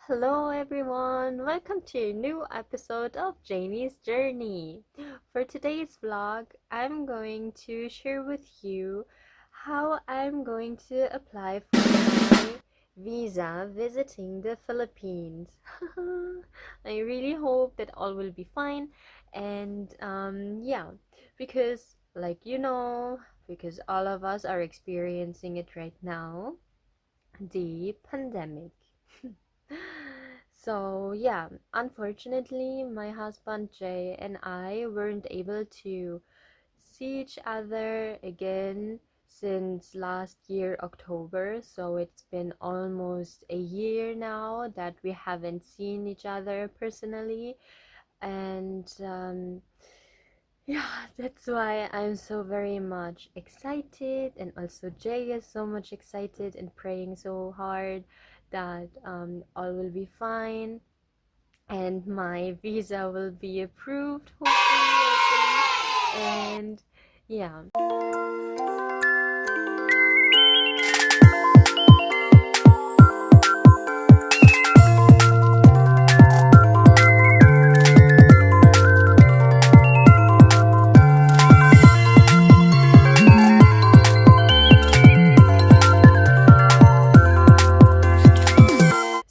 Hello everyone, welcome to a new episode of JayNie's Journey. For today's vlog, I'm going to share with you how I'm going to apply for my visa visiting the Philippines. I really hope that all will be fine and because because all of us are experiencing it right now, the pandemic. So yeah, unfortunately, my husband Jay and I weren't able to see each other again since last year October. So it's been almost a year now that we haven't seen each other personally, and yeah, that's why I'm so very much excited, and also Jay is so much excited and praying so hard that all will be fine and my visa will be approved, hopefully. And yeah.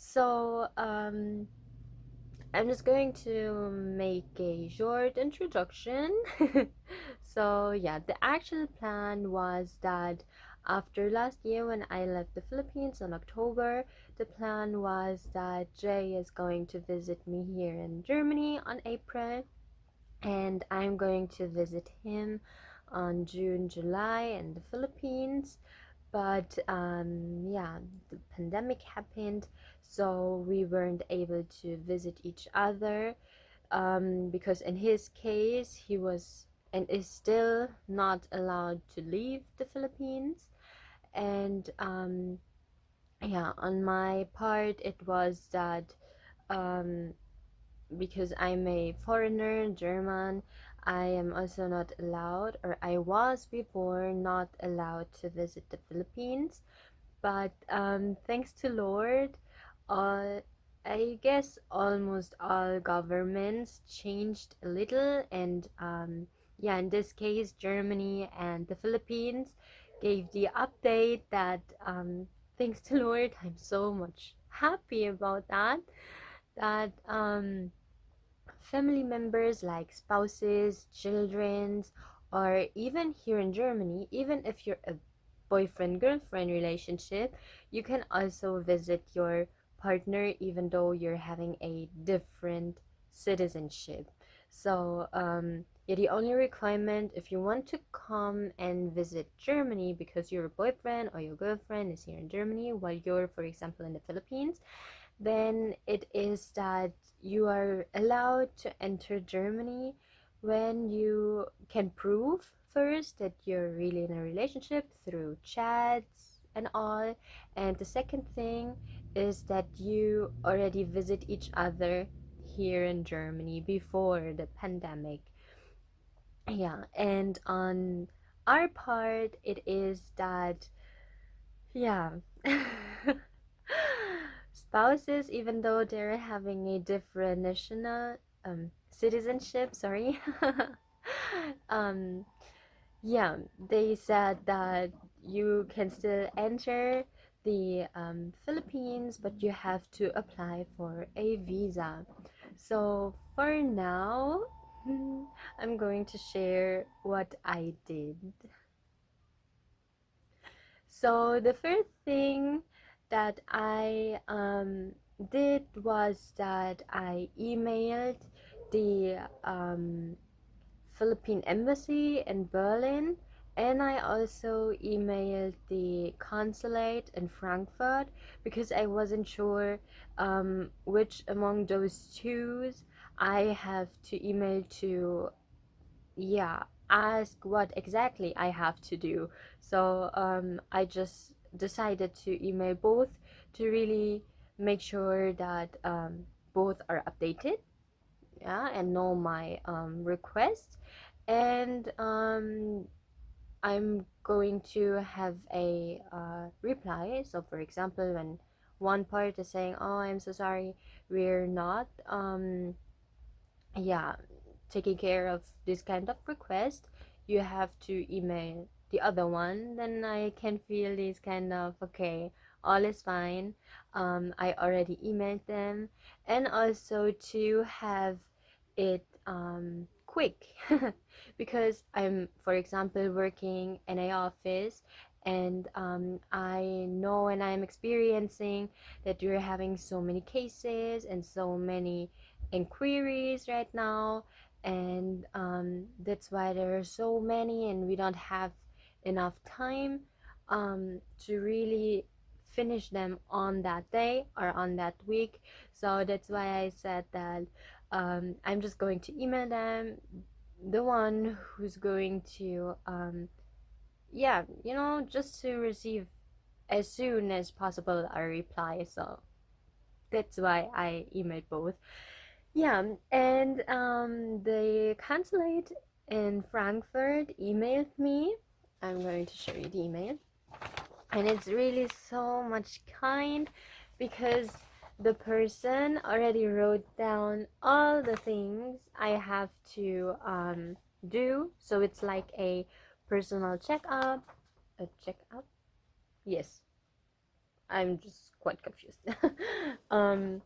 So I'm just going to make a short introduction. So yeah, the actual plan was that after last year when I left the Philippines in October, the plan was that Jay is going to visit me here in Germany on April, and I'm going to visit him on June, July in the Philippines. But yeah, the pandemic happened, so we weren't able to visit each other, because in his case he was and is still not allowed to leave the Philippines. And yeah, on my part it was that um, because I'm a foreigner, German, I am also not allowed, or I was before not allowed to visit the Philippines. But thanks to Lord, uh, I guess almost all governments changed a little, and yeah, in this case, Germany and the Philippines gave the update that thanks to Lord, I'm so much happy about that. That family members like spouses, children's, or even here in Germany, even if you're a boyfriend girlfriend relationship, you can also visit your partner even though you're having a different citizenship. So yeah, the only requirement if you want to come and visit Germany because your boyfriend or your girlfriend is here in Germany while you're, for example, in the Philippines, then it is that you are allowed to enter Germany when you can prove first that you're really in a relationship through chats and all. And the second thing is that you already visit each other here in Germany before the pandemic. Yeah, and on our part, it is that, yeah. Spouses, even though they're having a different national citizenship, sorry, um, yeah, they said that you can still enter the Philippines, but you have to apply for a visa. So for now, I'm going to share what I did. So the first thing that I did was that I emailed the Philippine Embassy in Berlin, and I also emailed the consulate in Frankfurt because I wasn't sure which among those two I have to email to, yeah, ask what exactly I have to do. So I just decided to email both to really make sure that both are updated, yeah, and know my request. And I'm going to have a reply. So for example, when one part is saying, oh, I'm so sorry, we're not yeah, taking care of this kind of request, you have to email the other one. Then I can feel this kind of, okay, all is fine, I already emailed them. And also to have it quick because I'm, for example, working in a office, and I know and I'm experiencing that you're having so many cases and so many inquiries right now, and that's why there are so many and we don't have enough time to really finish them on that day or on that week. So that's why I said that I'm just going to email them, the one who's going to yeah, you know, just to receive as soon as possible a reply. So that's why I emailed both. Yeah, and the consulate in Frankfurt emailed me. I'm going to show you the email. And it's really so much kind because the person already wrote down all the things I have to do. So it's like a personal checkup. A checkup? Yes. I'm just quite confused. um,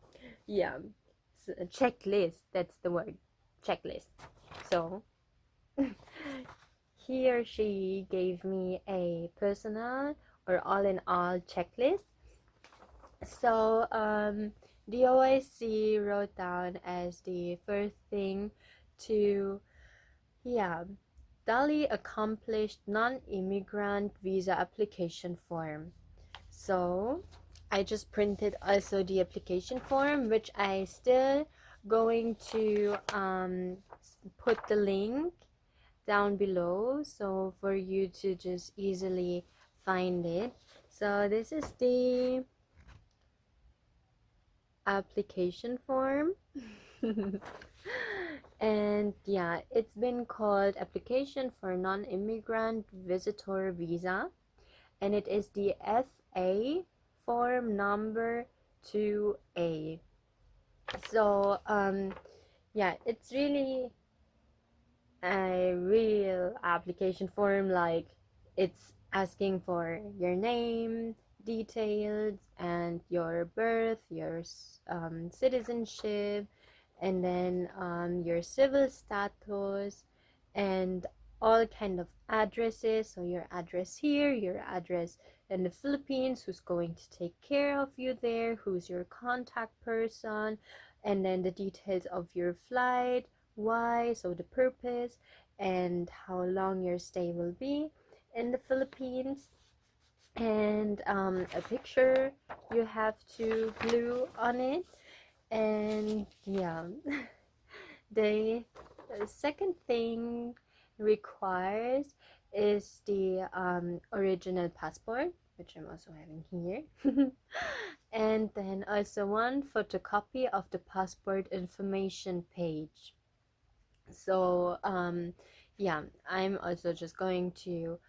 yeah. So, a checklist, that's the word. Checklist. So he or she gave me a personal or all in all checklist. So the OIC wrote down as the first thing to, yeah, Dali accomplished non-immigrant visa application form. So I just printed also the application form, which I still going to put the link down below, so for you to just easily find it. So this is the application form. And yeah, it's been called application for non-immigrant visitor visa, and it is the FA form number 2A. So yeah, it's really a real application form. Like, it's asking for your name details and your birth, your citizenship, and then your civil status, and all kind of addresses. So your address here, your address in the Philippines, who's going to take care of you there, who's your contact person, and then the details of your flight, why, so the purpose, and how long your stay will be in the Philippines, and a picture you have to glue on it. And yeah, the second thing requires is the original passport, which I'm also having here. And then also one photocopy of the passport information page. So yeah, I'm also just going to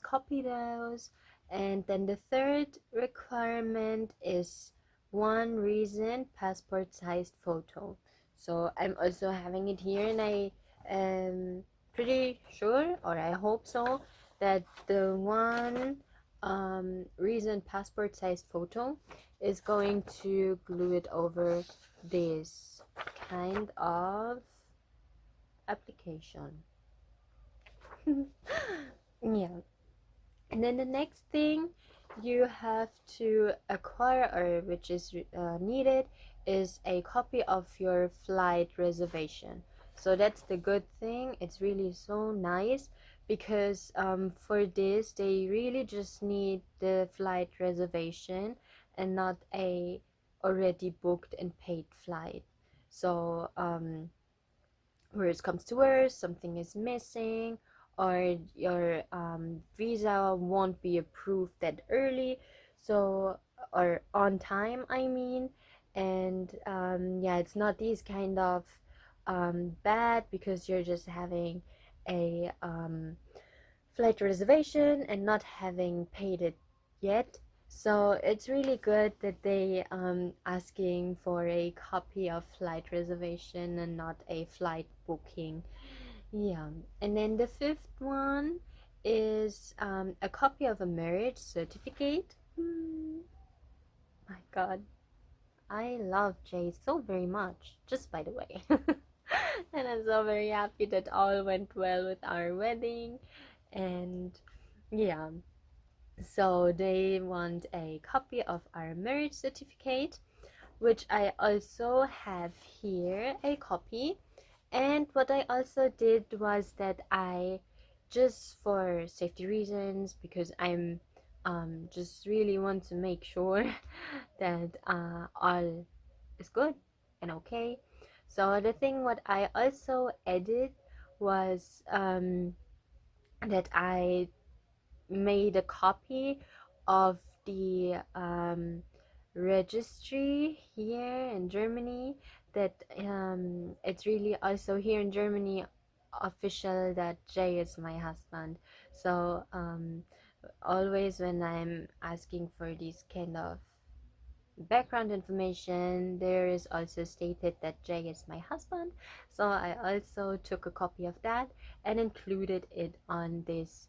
copy those. And then the third requirement is one recent passport sized photo. So I'm also having it here, and I am pretty sure, or I hope so, that the one recent passport sized photo is going to glue it over this kind of application. Yeah, and then the next thing you have to acquire, or which is needed, is a copy of your flight reservation. So that's the good thing. It's really so nice because for this they really just need the flight reservation and not a already booked and paid flight. So worst comes to worst, something is missing, or your visa won't be approved that early, so, or on time, I mean. And yeah, it's not these kind of bad because you're just having a flight reservation and not having paid it yet. So it's really good that they asking for a copy of flight reservation and not a flight booking. Yeah, and then the fifth one is a copy of a marriage certificate. My God, I love Jay so very much, just by the way. And I'm so very happy that all went well with our wedding. And yeah, so they want a copy of our marriage certificate, which I also have here a copy. And what I also did was that I, just for safety reasons, because I'm just really want to make sure that all is good and okay. So the thing what I also added was that I made a copy of the registry here in Germany, that it's really also here in Germany official that Jay is my husband. So always when I'm asking for these kind of background information, there is also stated that Jay is my husband. So I also took a copy of that and included it on this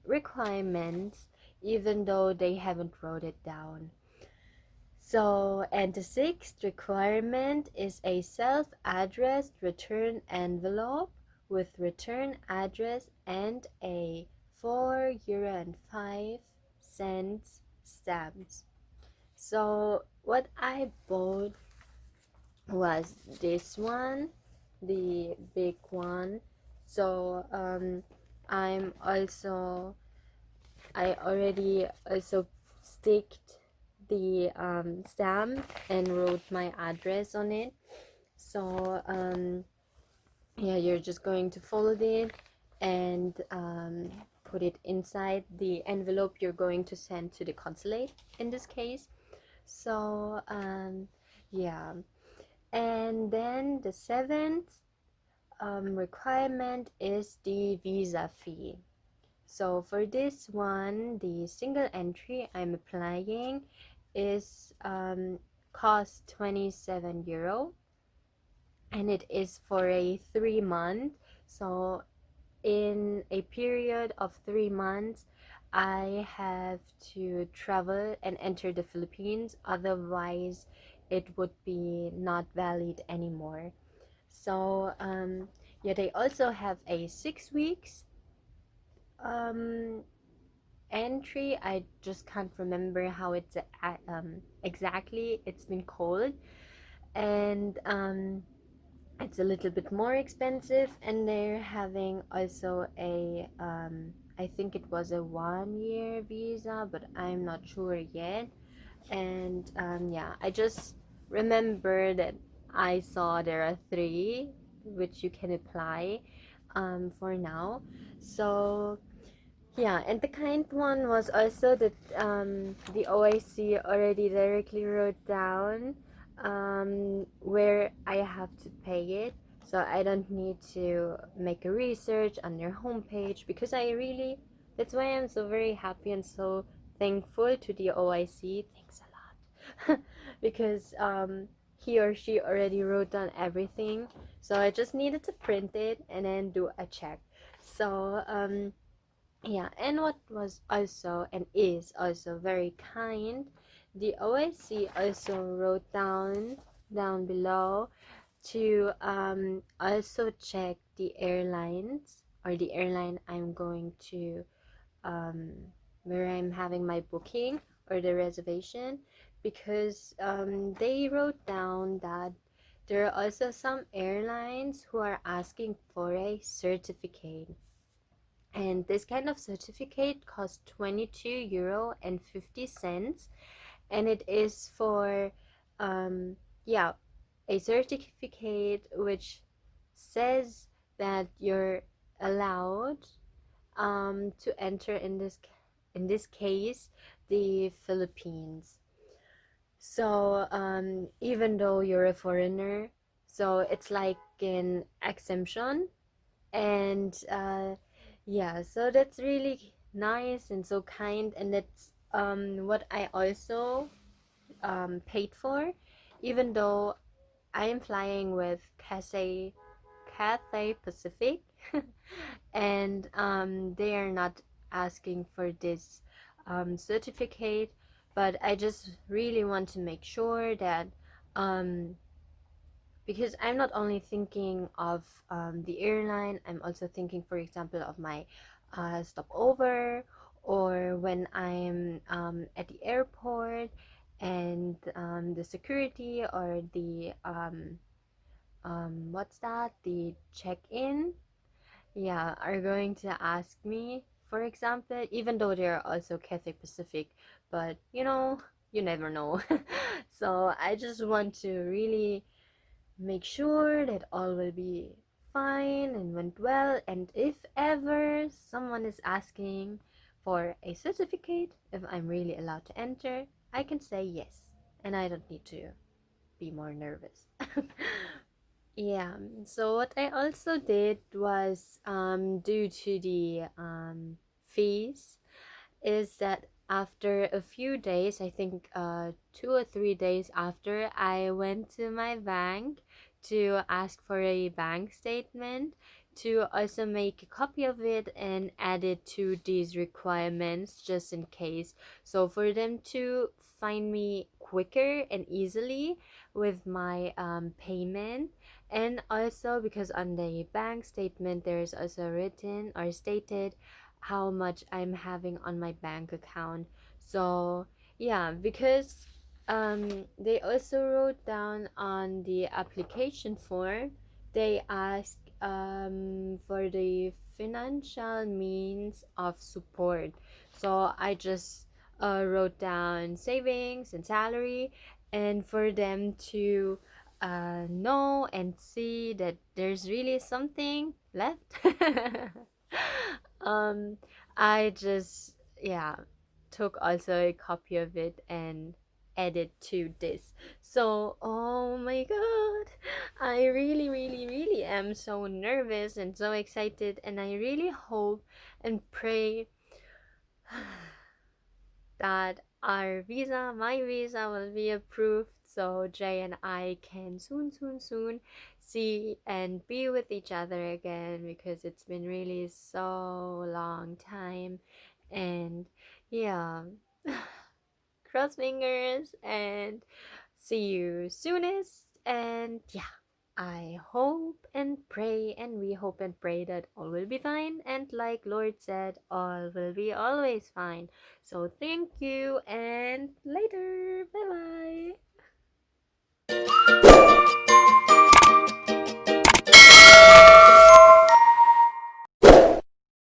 requirements, even though they haven't wrote it down. So, and the sixth requirement is a self-addressed return envelope with return address and a €4.05 stamps. So what I bought was this one, the big one. So I'm also, I already also sticked the stamp and wrote my address on it. So yeah, you're just going to fold it and put it inside the envelope you're going to send to the consulate in this case. So yeah, and then the seventh requirement is the visa fee. So for this one, the single entry I'm applying is cost €27, and it is for a 3 month. So in a period of 3 months, I have to travel and enter the Philippines, otherwise it would be not valid anymore. So yeah, they also have a 6 weeks entry. I just can't remember how it's exactly it's been called, and it's a little bit more expensive, and they're having also a I think it was a 1 year visa, but I'm not sure yet. And yeah, I just remember that I saw there are three which you can apply for now. So yeah, and the kind one was also that the OIC already directly wrote down where I have to pay it. So I don't need to make a research on their homepage, because I really, that's why I'm so very happy and so thankful to the OIC. Thanks a lot. Because he or she already wrote down everything. So I just needed to print it and then do a check. So yeah, and what was also and is also very kind, the OIC also wrote down below to also check the airlines, or the airline I'm going to um, where I'm having my booking or the reservation, because they wrote down that there are also some airlines who are asking for a certificate, and this kind of certificate costs €22.50, and it is for yeah, a certificate which says that you're allowed to enter in this case the Philippines. So even though you're a foreigner, so it's like an exemption. And yeah, so that's really nice and so kind, and that's what I also paid for, even though I am flying with Cathay Pacific, and they are not asking for this certificate, but I just really want to make sure that um, because I'm not only thinking of the airline, I'm also thinking, for example, of my stopover, or when I'm at the airport, and the security, or the what's that? The check-in, yeah, are going to ask me, for example, even though they're also Cathay Pacific, but you never know. So I just want to really make sure that all will be fine and went well, and if ever someone is asking for a certificate, if I'm really allowed to enter, I can say yes, and I don't need to be more nervous. Yeah, so what I also did was, due to the fees, is that after a few days, I think 2 or 3 days after, I went to my bank to ask for a bank statement, to also make a copy of it and add it to these requirements just in case. So for them to find me quicker and easily with my payment. And also because on the bank statement there is also written or stated how much I'm having on my bank account. So yeah, because they also wrote down on the application form, they ask for the financial means of support. So I just wrote down savings and salary, and for them to know and see that there's really something left. um I just, yeah, took also a copy of it and added to this. So oh my god, I really really really am so nervous and so excited, and I really hope and pray that my visa will be approved, so Jay and I can soon see and be with each other again, because it's been really so long time. And yeah, cross fingers and see you soonest. And yeah, I hope and pray, and we hope and pray that all will be fine. And like Lord said, all will be always fine. So thank you, and later. Bye.